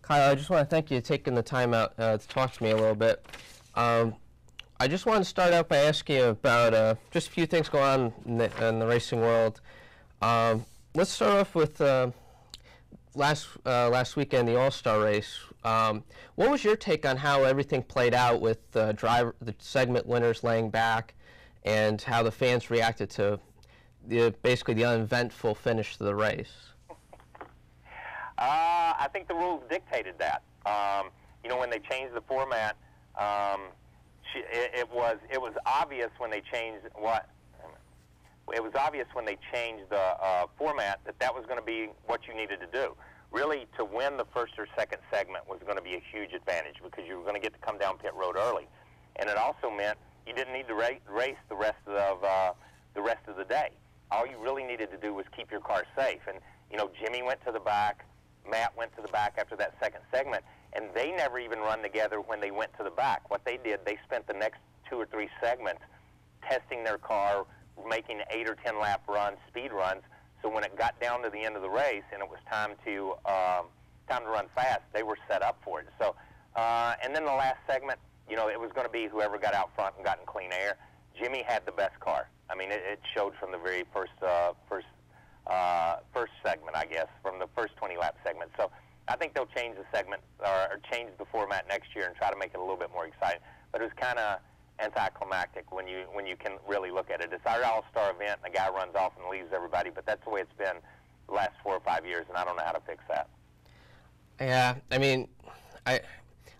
Kyle, I just want to thank you for taking the time out to talk to me a little bit. I just want to start out by asking you about just a few things going on in the racing world. Let's start off with last weekend, the AllStar Race. What was your take on how everything played out with the segment winners laying back, and how the fans reacted to basically the uneventful finish to the race? I think the rules dictated that. You know, when they changed the format, it was obvious when they changed It was obvious when they changed the format that was going to be what you needed to do. Really, to win the first or second segment was going to be a huge advantage because you were going to get to come down pit road early, and it also meant you didn't need to race the rest of the day. All you really needed to do was keep your car safe. And you know, Jimmy went to the back, Matt went to the back after that second segment, and they never even run together when they went to the back. What they did, they spent the next 2 or 3 segments testing their car, making 8 or 10 lap runs, speed runs. So when it got down to the end of the race and it was time to run fast, they were set up for it. So, and then the last segment, you know, it was going to be whoever got out front and got in clean air. Jimmy had the best car. I mean, it showed from the very first segment, I guess, from the first 20 lap segment. So I think they'll change the segment or change the format next year and try to make it a little bit more exciting. But it was kind of anticlimactic when you can really look at it. It's our all-star event, and the guy runs off and leaves everybody, but that's the way it's been the last 4 or 5 years, and I don't know how to fix that. Yeah, I mean, I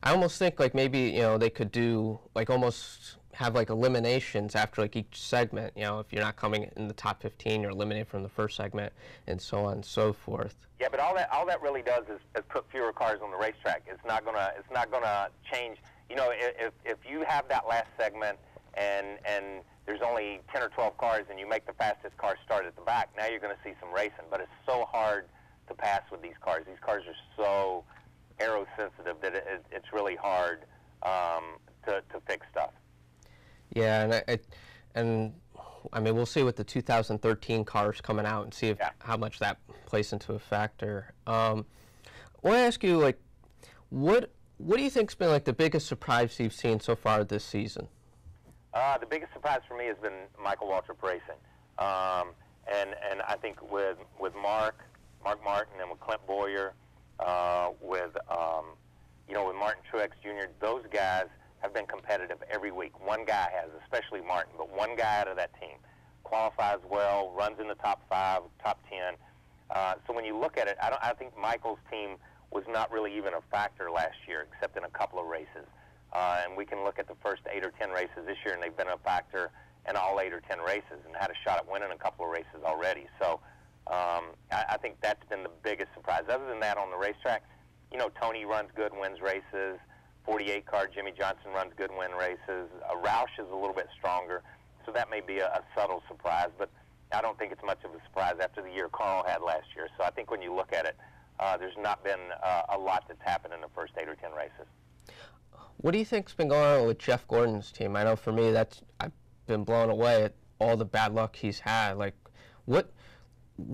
almost think like maybe, you know, they could do like almost have like eliminations after like each segment. You know, if you're not coming in the top 15, you're eliminated from the first segment, and so on and so forth. Yeah, but all that really does is put fewer cars on the racetrack. It's not gonna change. You know, if you have that last segment and there's only 10 or 12 cars and you make the fastest car start at the back, now you're going to see some racing. But it's so hard to pass with these cars. These cars are so aero sensitive that it's really hard to fix stuff. Yeah, and I mean, we'll see with the 2013 cars coming out and see if how much that plays into a factor. I want to ask you, like, what do you think's been like the biggest surprise you've seen so far this season? The biggest surprise for me has been Michael Waltrip Racing, and I think with Mark Martin and with Clint Boyer, with Martin Truex Jr., those guys have been competitive every week. One guy has, especially Martin, but one guy out of that team qualifies well, runs in the top 5, top 10. So when you look at it, I think Michael's team was not really even a factor last year, except in a couple of races. And we can look at the first 8 or 10 races this year, and they've been a factor in all 8 or 10 races and had a shot at winning a couple of races already. So I think that's been the biggest surprise. Other than that, on the racetrack, you know, Tony runs good, wins races. 48 car Jimmy Johnson runs good, win races. Roush is a little bit stronger, so that may be a subtle surprise, but I don't think it's much of a surprise after the year Carl had last year. So I think when you look at it, there's not been a lot that's happened in the first 8 or 10 races. What do you think's been going on with Jeff Gordon's team? I know for me, I've been blown away at all the bad luck he's had. Like, what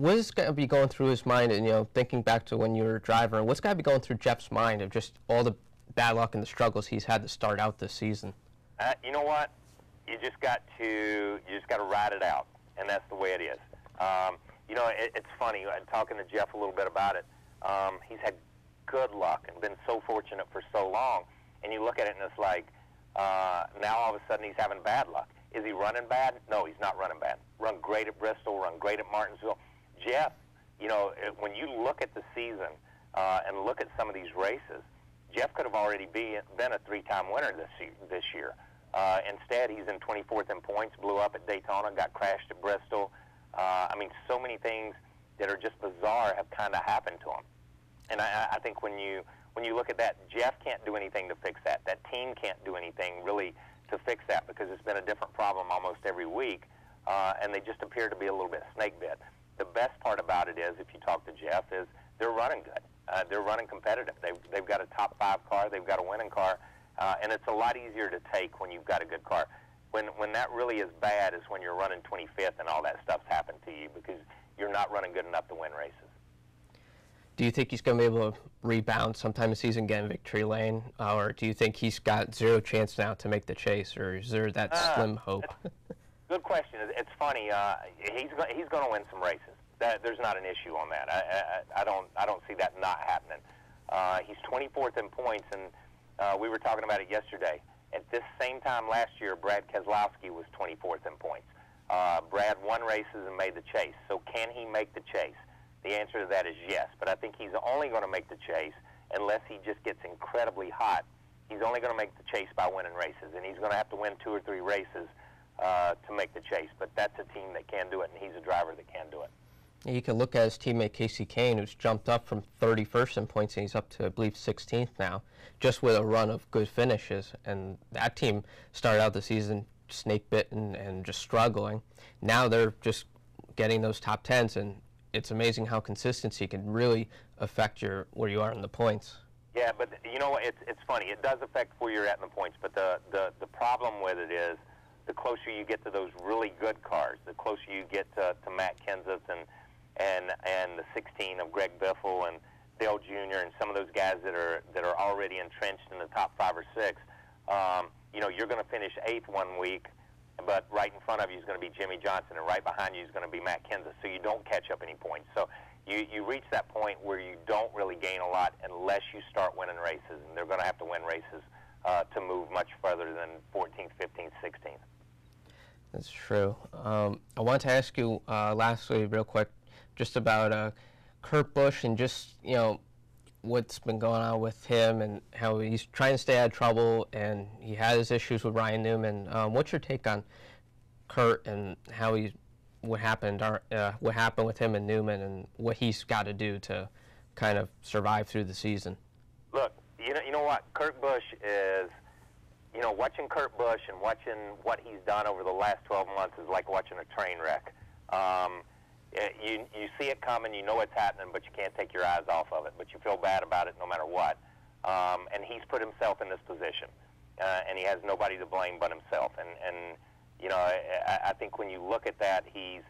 is going to be going through his mind, and, you know, thinking back to when you were a driver, and what's got to be going through Jeff's mind of just all the bad luck and the struggles he's had to start out this season? You know what? You just got to ride it out, and that's the way it is. You know, it's funny. I'm talking to Jeff a little bit about it. He's had good luck and been so fortunate for so long, and you look at it and it's like now all of a sudden he's having bad luck. Is he running bad? No, he's not running bad. Run great at Bristol, run great at Martinsville. Jeff, you know, when you look at the season and look at some of these races, Jeff could have already been a 3-time winner this year. Instead, he's in 24th in points, blew up at Daytona, got crashed at Bristol. I mean, so many things that are just bizarre have kind of happened to him. And I think when you look at that, Jeff can't do anything to fix that. That team can't do anything really to fix that because it's been a different problem almost every week, and they just appear to be a little bit snake bit. The best part about it is, if you talk to Jeff, is they're running good. They're running competitive. They've got a top 5 car. They've got a winning car, and it's a lot easier to take when you've got a good car. When that really is bad is when you're running 25th and all that stuff's happened to you because you're not running good enough to win races. Do you think he's going to be able to rebound sometime this season, get in victory lane, or do you think he's got zero chance now to make the chase, or is there that slim hope? Good question. It's funny. He's going to win some races. There's not an issue on that. I don't see that not happening. He's 24th in points, and we were talking about it yesterday. At this same time last year, Brad Keselowski was 24th in points. Brad won races and made the chase. So can he make the chase? The answer to that is yes, but I think he's only going to make the chase unless he just gets incredibly hot. He's only going to make the chase by winning races, and he's going to have to win 2 or 3 races to make the chase. But that's a team that can do it, and he's a driver that can do it. You can look at his teammate Casey Kane, who's jumped up from 31st in points, and he's up to, I believe, 16th now, just with a run of good finishes. And that team started out the season snake-bitten and just struggling. Now they're just getting those top 10s, and it's amazing how consistency can really affect where you are in the points. Yeah, but you know what? It's funny. It does affect where you're at in the points, but the problem with it is the closer you get to those really good cars, the closer you get to Matt Kenseth and the 16 of Greg Biffle and Dale Jr. and some of those guys that are already entrenched in the top 5 or 6. You know, you're going to finish 8th one week, but right in front of you is going to be Jimmy Johnson, and right behind you is going to be Matt Kenseth, so you don't catch up any points. So you reach that point where you don't really gain a lot unless you start winning races, and they're going to have to win races to move much further than 14th, 15th, 16th. That's true. I wanted to ask you lastly, real quick, just about Kurt Busch and just, you know, what's been going on with him and how he's trying to stay out of trouble, and he had his issues with Ryan Newman. What's your take on Kurt and how what happened with him and Newman and what he's got to do to kind of survive through the season? Look, you know what? Kurt Busch is, you know, watching Kurt Busch and watching what he's done over the last 12 months is like watching a train wreck. You see it coming, you know it's happening, but you can't take your eyes off of it. But you feel bad about it no matter what. And he's put himself in this position, and he has nobody to blame but himself. And you know, I think when you look at that, he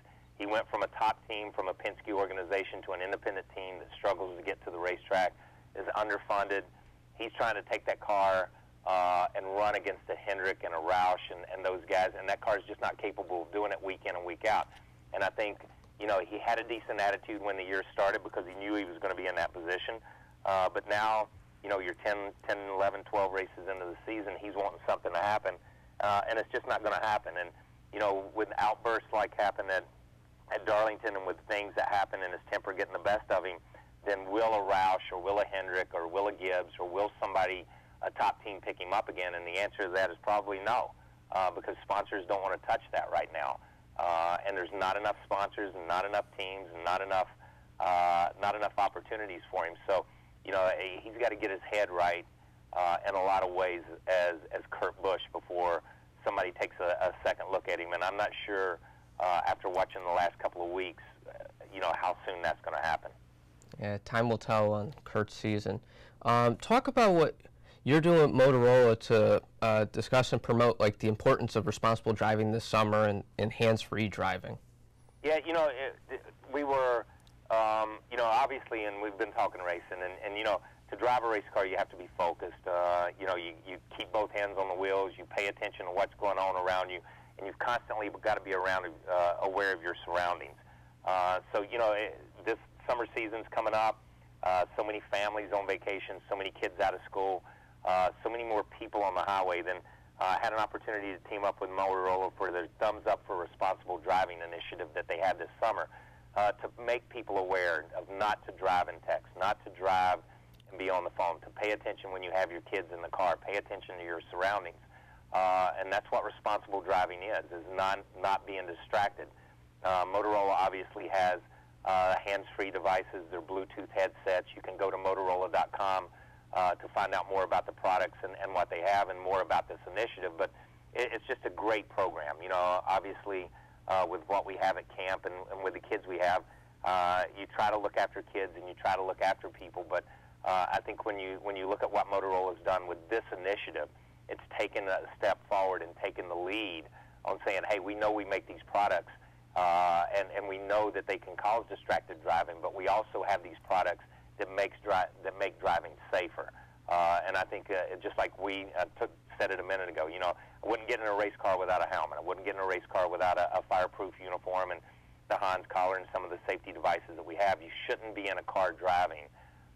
went from a top team, from a Penske organization, to an independent team that struggles to get to the racetrack, is underfunded. He's trying to take that car and run against a Hendrick and a Roush and those guys, and that car is just not capable of doing it week in and week out. And I think, you know, he had a decent attitude when the year started because he knew he was going to be in that position. But now, you know, you're 10, 11, 12 races into the season, he's wanting something to happen, and it's just not going to happen. And, you know, with outbursts like happened at Darlington and with things that happen and his temper getting the best of him, then will a Roush or will a Hendrick or will a Gibbs or will somebody, a top team, pick him up again? And the answer to that is probably no, because sponsors don't want to touch that right now. And there's not enough sponsors and not enough teams and not enough opportunities for him. So, you know, he's got to get his head right in a lot of ways as Kurt Busch before somebody takes a second look at him. And I'm not sure after watching the last couple of weeks, you know, how soon that's going to happen. Yeah, time will tell on Kurt's season. Talk about what you're doing at Motorola to discuss and promote, like, the importance of responsible driving this summer and hands-free driving. Yeah, you know, we were, you know, obviously, and we've been talking racing, and you know, to drive a race car, you have to be focused. You know, you keep both hands on the wheels, you pay attention to what's going on around you, and you've constantly got to be aware of your surroundings. So, you know, this summer season's coming up, so many families on vacation, so many kids out of school, so many more people on the highway. Then I had an opportunity to team up with Motorola for their Thumbs Up for Responsible Driving initiative that they had this summer to make people aware of not to drive and text, not to drive and be on the phone, to pay attention when you have your kids in the car, pay attention to your surroundings. And that's what responsible driving is not being distracted. Motorola obviously has hands-free devices, their Bluetooth headsets. You can go to Motorola.com to find out more about the products and what they have and more about this initiative. But it's just a great program. You know, obviously with what we have at camp and with the kids we have, you try to look after kids and you try to look after people. But I think when you look at what Motorola's done with this initiative, it's taken a step forward and taken the lead on saying, hey, we know we make these products and we know that they can cause distracted driving, but we also have these products that make driving safer. And I think just like we said it a minute ago, you know, I wouldn't get in a race car without a helmet. I wouldn't get in a race car without a fireproof uniform and the Hans collar and some of the safety devices that we have. You shouldn't be in a car driving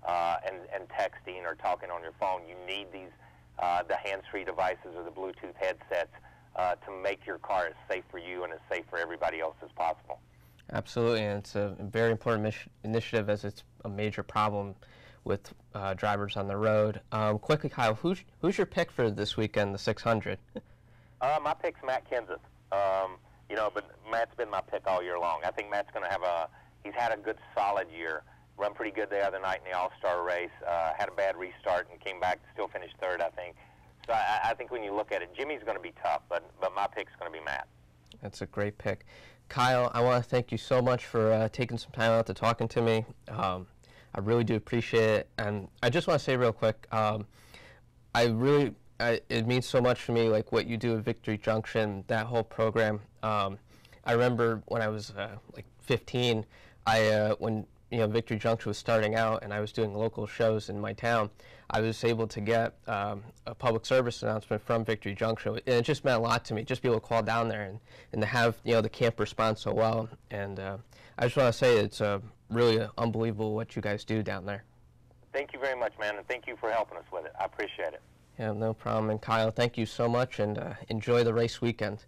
and texting or talking on your phone. You need these the hands-free devices or the Bluetooth headsets to make your car as safe for you and as safe for everybody else as possible. Absolutely, and it's a very important initiative as it's a major problem with drivers on the road. Quickly, Kyle, who's your pick for this weekend, the 600? My pick's Matt Kenseth. You know, but Matt's been my pick all year long. I think Matt's going to have he's had a good, solid year. Run pretty good the other night in the AllStar Race. Had a bad restart and came back, still finished third, I think. So I think when you look at it, Jimmy's going to be tough, but my pick's going to be Matt. That's a great pick. Kyle, I want to thank you so much for taking some time out to talking to me. I really do appreciate it. And I just want to say real quick, it means so much to me, like what you do at Victory Junction, that whole program. I remember when I was like 15, when Victory Junction was starting out and I was doing local shows in my town, I was able to get a public service announcement from Victory Junction, and it just meant a lot to me, just be able to call down there and to have the camp respond so well. And I just want to say it's really unbelievable what you guys do down there. Thank you very much, man, and thank you for helping us with it. I appreciate it. Yeah, no problem. And Kyle, thank you so much, and enjoy the race weekend.